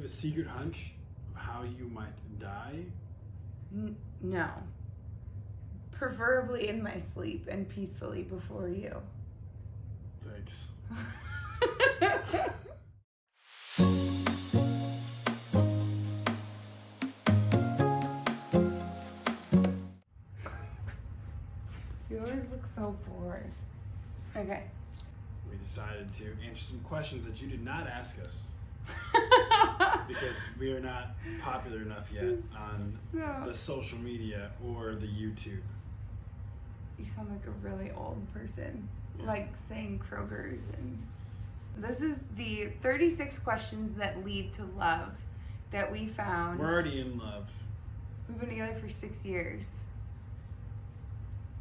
have a secret hunch of how you might die? No. Preferably in my sleep and peacefully before you. Thanks. You always look so bored. Okay. We decided to answer some questions that you did not ask us because we are not popular enough yet on the social media or the YouTube. You sound like a really old person, Yeah. like saying Kroger's. And this is the 36 questions that lead to love that we found. We're already in love, We've been together for 6 years.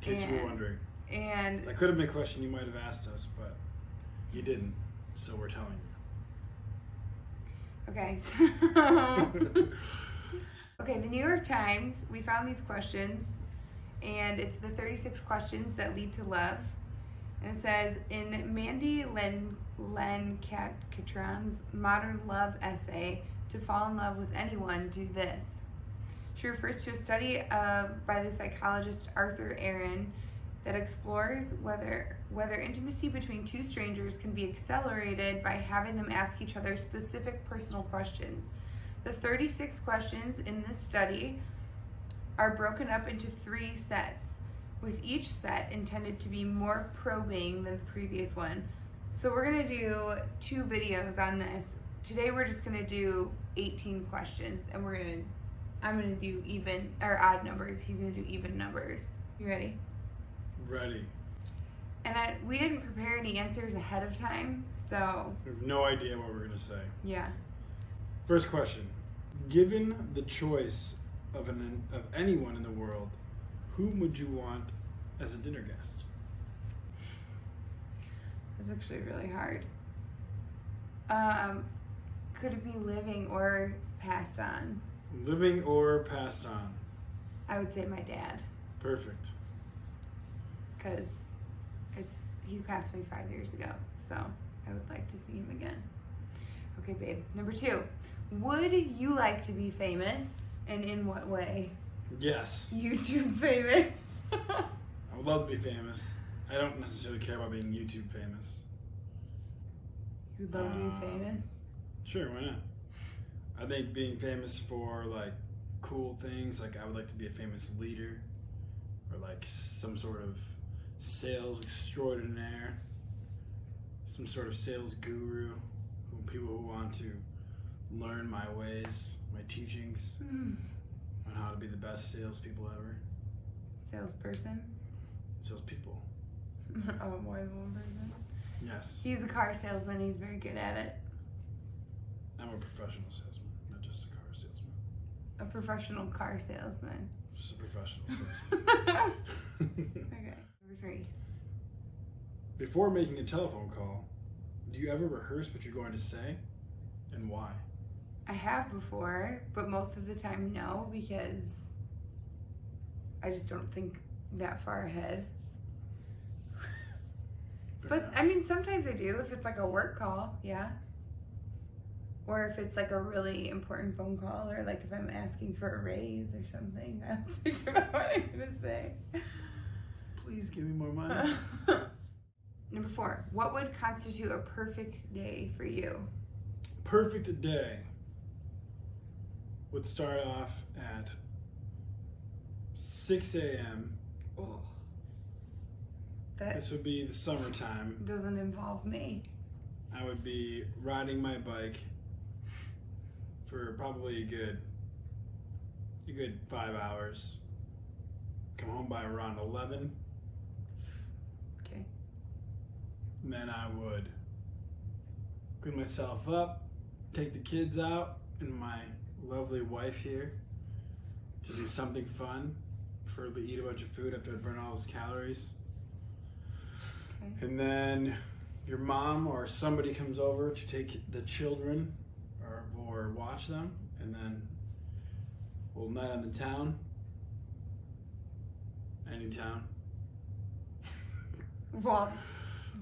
in case you were wondering. And That could have been a question you might have asked us, but you didn't, so we're telling you. Okay. Okay, the New York Times, we found these questions, and it's the 36 questions that lead to love. And it says, in Mandy Catron's modern love essay, To Fall in Love with Anyone, Do This. She refers to a study by the psychologist Arthur Aron that explores whether intimacy between two strangers can be accelerated by having them ask each other specific personal questions. The 36 questions in this study are broken up into 3 sets, with each set intended to be more probing than the previous one. So we're going to do 2 videos on this. Today we're just going to do 18 questions, and I'm going to do even or odd numbers. He's going to do even numbers. You ready? Ready. And we didn't prepare any answers ahead of time, so We have no idea what we're going to say. yeah. First question. Given the choice of anyone in the world, whom would you want as a dinner guest? That's actually really hard. Could it be living or passed on? Living or passed on? I would say my dad, Perfect. because he passed away 5 years ago, so I would like to see him again. Okay, babe. Number 2. Would you like to be famous, and in what way? Yes. YouTube famous. I would love to be famous. I don't necessarily care about being YouTube famous. You'd love to be famous? Sure, why not? I think being famous for like cool things, like I would like to be a famous leader or like some sort of sales extraordinaire, some sort of sales guru, people who want to learn my ways, my teachings on how to be the best salespeople ever. Salesperson? Salespeople. Oh, more than one person? Yes. He's a car salesman. He's very good at it. I'm a professional salesman, not just a car salesman. A professional car salesman. Just a professional salesman. Okay. Number 3. Before making a telephone call, do you ever rehearse what you're going to say and why? I have before, but most of the time no, because I just don't think that far ahead. But I mean, sometimes I do if it's like a work call, yeah. Or if it's like a really important phone call, or like if I'm asking for a raise or something, I'll figure out what I'm gonna say. Please give me more money. Number 4, what would constitute a perfect day for you? Perfect day would start off at 6 a.m. Oh, that This would be the summertime. doesn't involve me. I would be riding my bike for probably a good 5 hours. Come home by around 11. Okay. And then I would clean myself up, take the kids out, and my lovely wife here to do something fun. Preferably eat a bunch of food after I burn all those calories. Okay. And then your mom or somebody comes over to take the children or watch them, and then we'll night on the town. Any town. Well,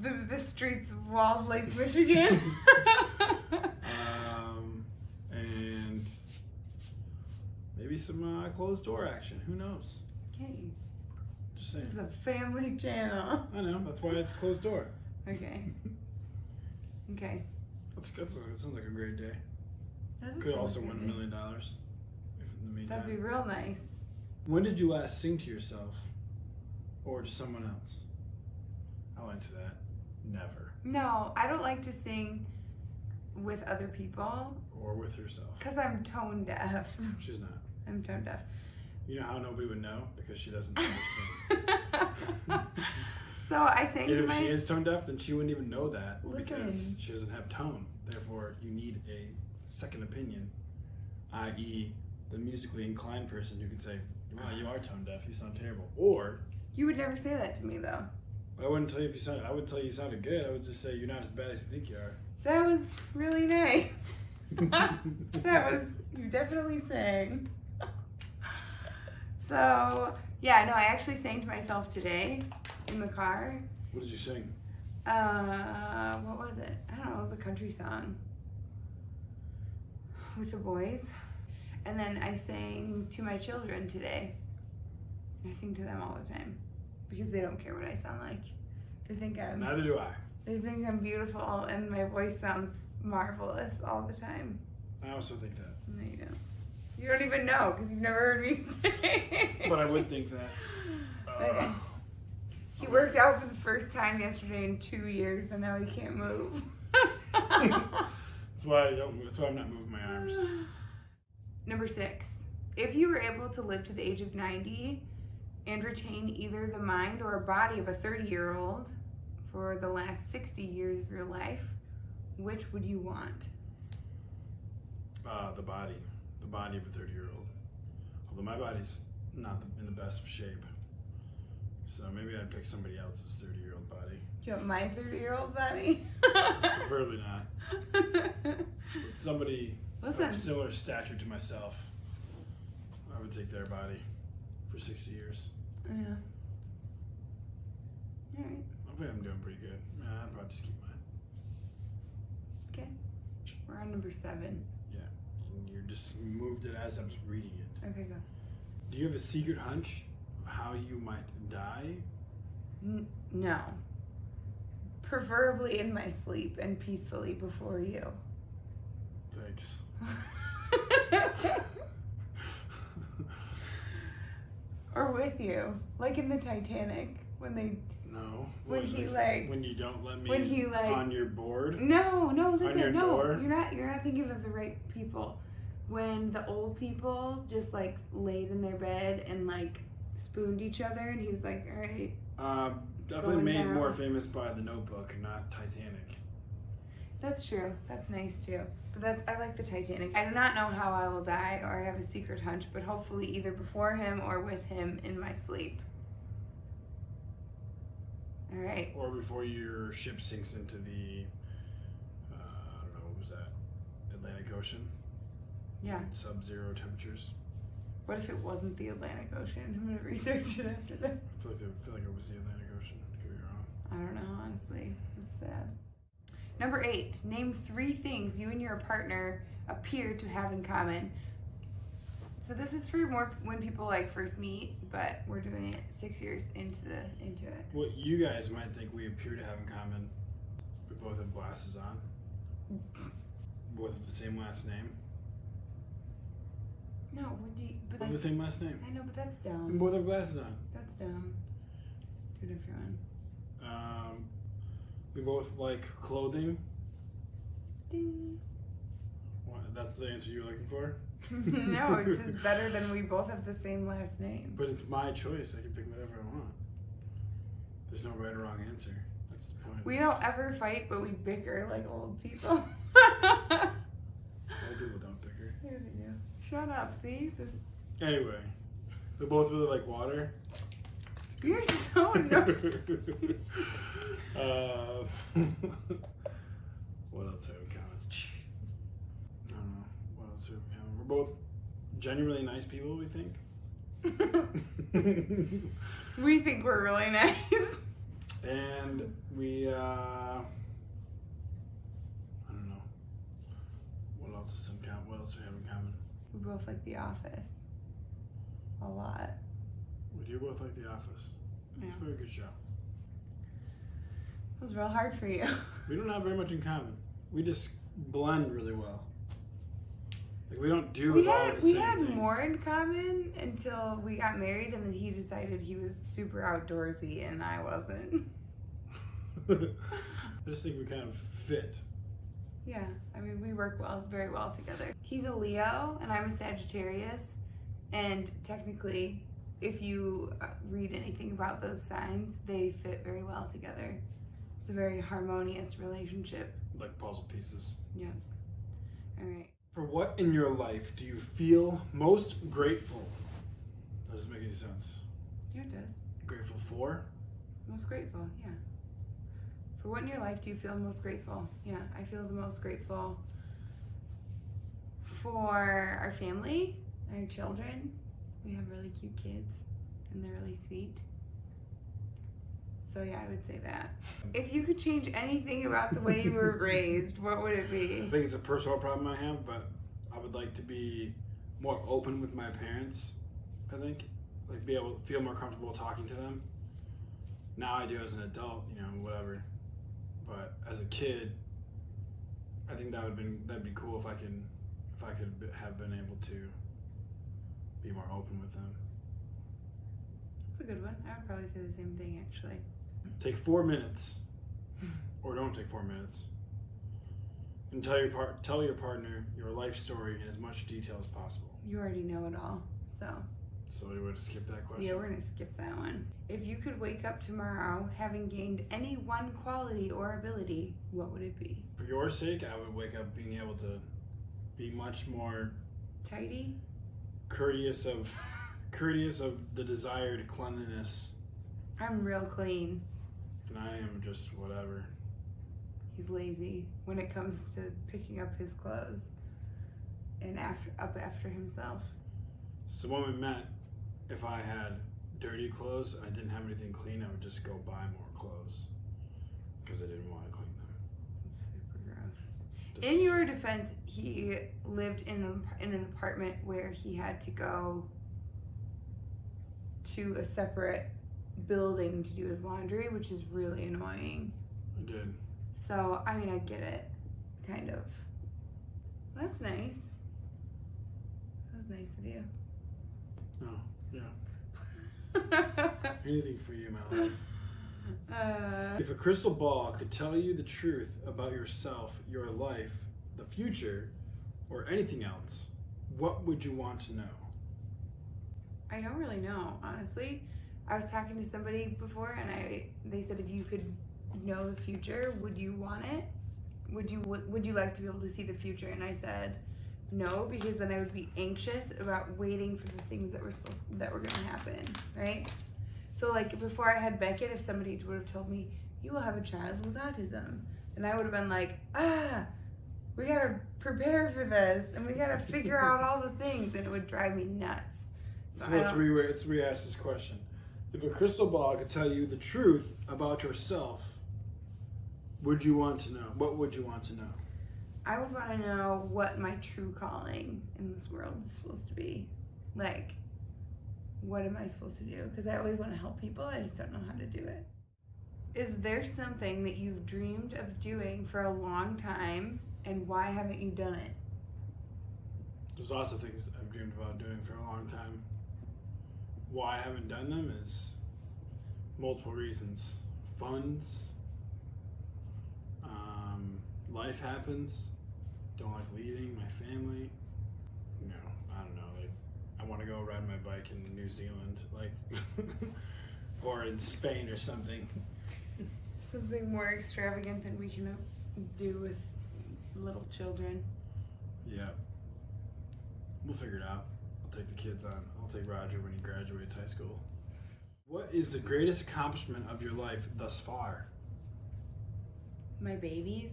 the streets of Walled Lake, Michigan. Maybe some closed door action. Who knows? Okay. Just This saying. is a family channel. I know. That's why it's closed door. Okay. Okay. That sounds like a great day. That does Could sound also like a win good $1 million if in the meantime. That'd be real nice. When did you last sing to yourself? Or to someone else? I'll answer that. Never. No, I don't like to sing with other people Or with yourself. because I'm tone deaf. She's not. I'm tone deaf. You know how nobody would know? Because she doesn't ever sing. So I sang And to if she my... is tone deaf, then she wouldn't even know that because Listen. she doesn't have tone. Therefore, you need a second opinion, i.e., the musically inclined person who can say, "Wow, you are tone deaf. You sound terrible." Or You would never say that to me, though. I wouldn't tell you if you sound. I would tell you you sounded good. I would just say you're not as bad as you think you are. That was really nice. That was... You definitely sang. So, yeah, no, I actually sang to myself today in the car. What did you sing? What was it? I don't know, it was a country song with the boys. And then I sang to my children today. I sing to them all the time because they don't care what I sound like. They think Neither do I. I'm beautiful and my voice sounds marvelous all the time. I also think that. No, you don't. You don't even know because you've never heard me sing. But I would think that. Okay. He worked out for the first time yesterday in 2 years and now he can't move. That's why I don't. That's why I'm not moving my arms. Number 6. If you were able to live to the age of 90 and retain either the mind or body of a 30-year-old for the last 60 years of your life, which would you want? The body of a 30-year-old. Although my body's not in the best of shape, so maybe I'd pick somebody else's 30-year-old body. Do you want my 30-year-old body? Preferably not. Somebody Listen. of similar stature to myself, I would take their body for 60 years. Yeah. All right. I think I'm doing pretty good. I'd probably just keep mine. Okay. We're on number 7. Yeah, and you just moved it as I was reading it. Okay, go. Do you have a secret hunch of how you might die? No. Preferably in my sleep and peacefully before you. Thanks. Or with you. Like in the Titanic when they... No. When you don't let me when he, like... on your board? No, listen, your door? You're not thinking of the right people. When the old people just like laid in their bed and like spooned each other and he was like, all right. Definitely going made down. more famous by The Notebook, not Titanic. That's true. That's nice too. But I like the Titanic. I do not know how I will die or I have a secret hunch, but hopefully either before him or with him in my sleep. All right. Or before your ship sinks into the, I don't know, what was that? Atlantic Ocean? Yeah. Sub-zero temperatures. What if it wasn't the Atlantic Ocean? I'm going to research it after this. I feel like it was the Atlantic Ocean. Could be wrong. I don't know, honestly. It's sad. Number 8, name 3 things you and your partner appear to have in common. So this is for more when people like first meet, but we're doing it 6 years into it. What you guys might think we appear to have in common, we both have glasses on. Both have the same last name. No, when do you, but Both have the same last name. I know, but that's And dumb. both have glasses on. That's dumb. Do a different one. We both like clothing. Ding. What, that's the answer you're looking for? No, it's just better than we both have the same last name. But it's my choice. I can pick whatever I want. There's no right or wrong answer. That's the point. We don't ever fight, but we bicker like old people. Old people don't bicker. Yeah, they do. Shut up, see? This. Anyway, we both really like water. You're so annoying. What else have we in common? I don't know. What else have we in common? We're both genuinely nice people, we think. We think we're really nice. And we, I don't know. What else is in common? What else do we have in common? We both like The Office. a lot. We do both like The Office. It's Yeah. a very good show. It was real hard for you. We don't have very much in common. We just blend really well. Like we don't do We all had the we same had things. more in common until we got married, and then he decided he was super outdoorsy, and I wasn't. I just think we kind of fit. Yeah, I mean, we work very well together. He's a Leo, and I'm a Sagittarius, and technically, if you read anything about those signs, they fit very well together. It's a very harmonious relationship. Like puzzle pieces. Yeah. All right. For what in your life do you feel most grateful? Does this make any sense? Yeah, it does. Grateful for? Most grateful, yeah. For what in your life do you feel most grateful? Yeah, I feel the most grateful for our family, our children. We have really cute kids, and they're really sweet. So yeah, I would say that. If you could change anything about the way you were raised, what would it be? I think it's a personal problem I have, but I would like to be more open with my parents, I think. Like be able to feel more comfortable talking to them. Now I do as an adult, whatever. But as a kid, I think that'd be cool if I could have been able to be more open with them. That's a good one. I would probably say the same thing, actually. Take 4 minutes, or don't take 4 minutes, and tell your partner your life story in as much detail as possible. You already know it all, so. So we would skip that question. Yeah, we're gonna skip that one. If you could wake up tomorrow having gained any one quality or ability, what would it be? For your sake, I would wake up being able to be much more Tidy? courteous of the desired cleanliness, I'm real clean. and I am just whatever. He's lazy when it comes to picking up his clothes and after himself. So when we met, if I had dirty clothes and I didn't have anything clean, I would just go buy more clothes because I didn't want to clean them. It's super gross. Just- In your defense, he lived in an apartment where he had to go to a separate building to do his laundry, which is really annoying. I did. So, I mean, I get it, kind of. That's nice. That was nice of you. Oh, yeah. Anything for you, my life. If a crystal ball could tell you the truth about yourself, your life, the future, or anything else, what would you want to know? I don't really know, honestly. I was talking to somebody before, and they said if you could know the future, would you want it? Would you like to be able to see the future? And I said no, because then I would be anxious about waiting for the things that were going to happen, right? So like before I had Beckett, if somebody would have told me you will have a child with autism, then I would have been like, we gotta prepare for this, and we gotta figure out all the things, and it would drive me nuts. So let's re-ask this question. If a crystal ball could tell you the truth about yourself, would you want to know? What would you want to know? I would want to know what my true calling in this world is supposed to be. Like, what am I supposed to do? Because I always want to help people, I just don't know how to do it. Is there something that you've dreamed of doing for a long time, and why haven't you done it? There's lots of things I've dreamed about doing for a long time. Why I haven't done them is multiple reasons. Funds. Life happens. Don't like leaving my family. I don't know. Like, I want to go ride my bike in New Zealand, like, or in Spain or something. Something more extravagant than we can do with little children. Yeah. We'll figure it out. I'll take the kids on. I'll take Roger when he graduates high school. What is the greatest accomplishment of your life thus far? My babies.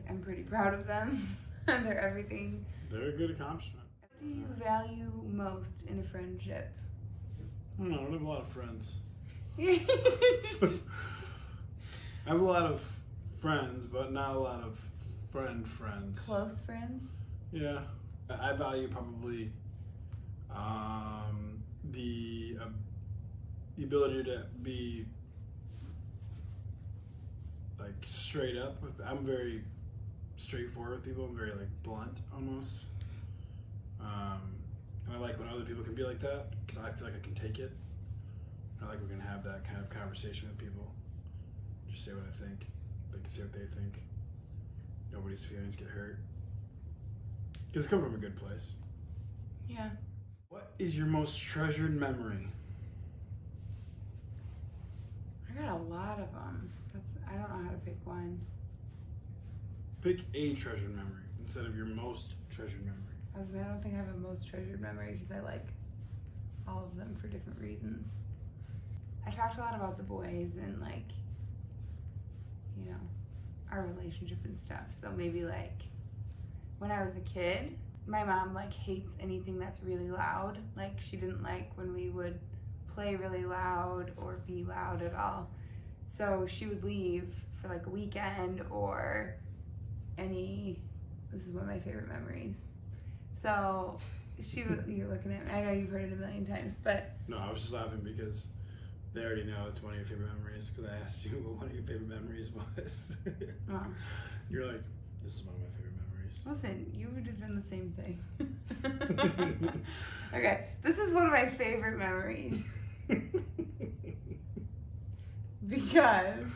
I'm pretty proud of them. They're everything. They're a good accomplishment. What do you value most in a friendship? I don't know. I don't have a lot of friends. I have a lot of friends, but not a lot of friends. Close friends? Yeah. I value probably the ability to be like straight up. I'm very straightforward with people. I'm very like blunt almost. And I like when other people can be like that because I feel like I can take it. I like we can have that kind of conversation with people. Just say what I think. They can say what they think. Nobody's feelings get hurt. Because it comes from a good place. Yeah. What is your most treasured memory? I got a lot of them. I don't know how to pick one. Pick a treasured memory instead of your most treasured memory. I don't think I have a most treasured memory because I like all of them for different reasons. I talked a lot about the boys and like, you know, our relationship and stuff. So maybe like when I was a kid, my mom like hates anything that's really loud. Like she didn't like when we would play really loud or be loud at all. So she would leave for like a weekend or this is one of my favorite memories. So you're looking at me, I know you've heard it a million times, but. No, I was just laughing because they already know it's one of your favorite memories because I asked you what one of your favorite memories was. Oh. You're like, this is one of my favorite memories. Listen, you would have done the same thing. Okay, this is one of my favorite memories. Because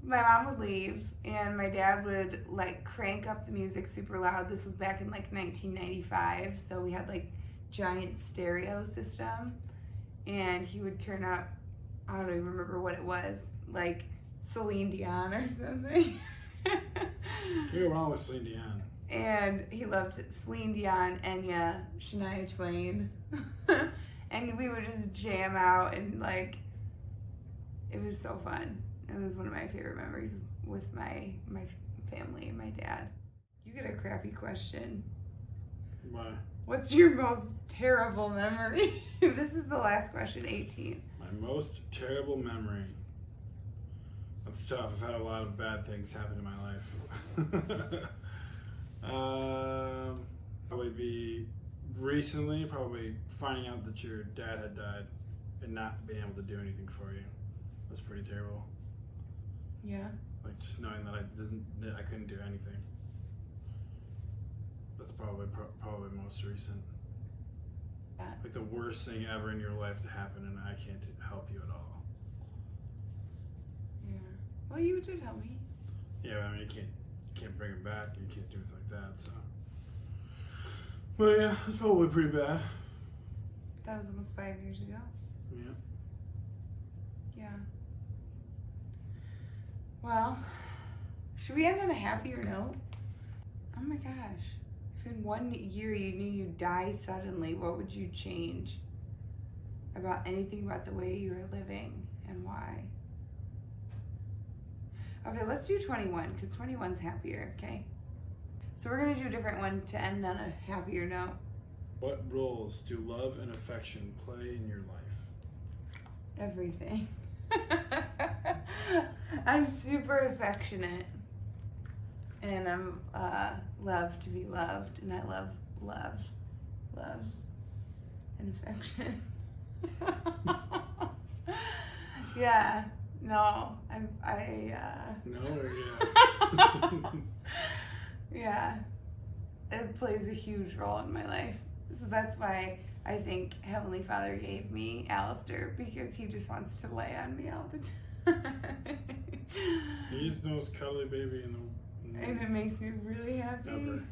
my mom would leave and my dad would like crank up the music super loud. This was back in like 1995, so we had like giant stereo system, and he would turn up, I don't even remember what it was, like Celine Dion or something. Can't go wrong with Celine Dion. And he loved Celine Dion, Enya, Shania Twain. And we would just jam out and like, it was so fun. It was one of my favorite memories with my family and my dad. You get a crappy question. Why? What's your most terrible memory? This is the last question, 18. My most terrible memory. That's tough. I've had a lot of bad things happen in my life. Probably be recently, probably finding out that your dad had died and not being able to do anything for you. That's pretty terrible. Yeah. Like just knowing that I couldn't do anything. That's probably most recent. Yeah. Like the worst thing ever in your life to happen, and I can't help you at all. Yeah. Well, you did help me. Yeah, I mean you can't bring him back. You can't do it like that. So. Well, yeah, that's probably pretty bad. That was almost 5 years ago. Yeah. Yeah. Well, should we end on a happier note? Oh my gosh. If in 1 year you knew you'd die suddenly, what would you change about anything about the way you were living and why? Okay, let's do 21 because 21's happier, okay? So we're going to do a different one to end on a happier note. What roles do love and affection play in your life? Everything. I'm super affectionate, and I'm love to be loved, and I love, and affection. Yeah, no, No or yeah? Yeah, it plays a huge role in my life. So that's why I think Heavenly Father gave me Alistair, because he just wants to lay on me all the time. He's the most cuddly baby in the And it makes me really happy. ever.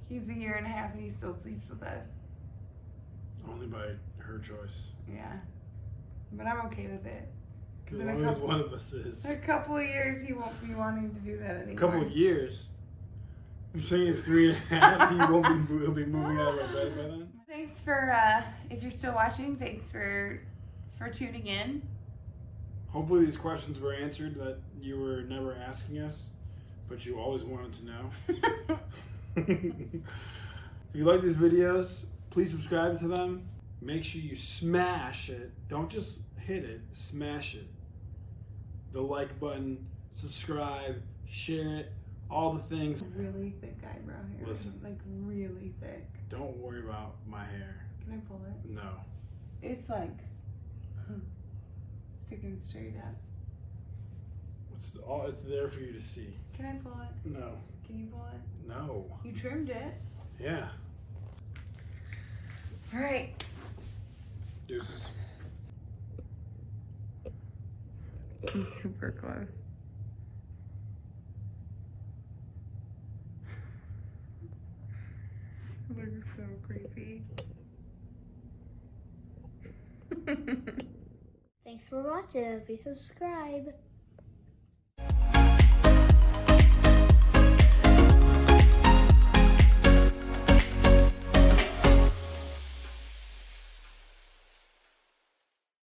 He's 1.5 years and he still sleeps with us. Only by her choice. Yeah. But I'm okay with it. As long as one of us is. In a couple of years, he won't be wanting to do that anymore. A couple of years? You're saying it's 3.5, he'll be moving out of our bed by then? Thanks for, if you're still watching, thanks for tuning in. Hopefully these questions were answered that you were never asking us, but you always wanted to know. If you like these videos, please subscribe to them. Make sure you smash it. Don't just hit it, smash it. The like button, subscribe, share it, all the things. Really thick eyebrow hair. Listen. Like really thick. Don't worry about my hair. Can I pull it? No. It's like sticking straight up. It's there for you to see. Can I pull it? No. Can you pull it? No. You trimmed it. Yeah. All right. Deuces. I'm super close. It looks so creepy. Thanks for watching. Please subscribe.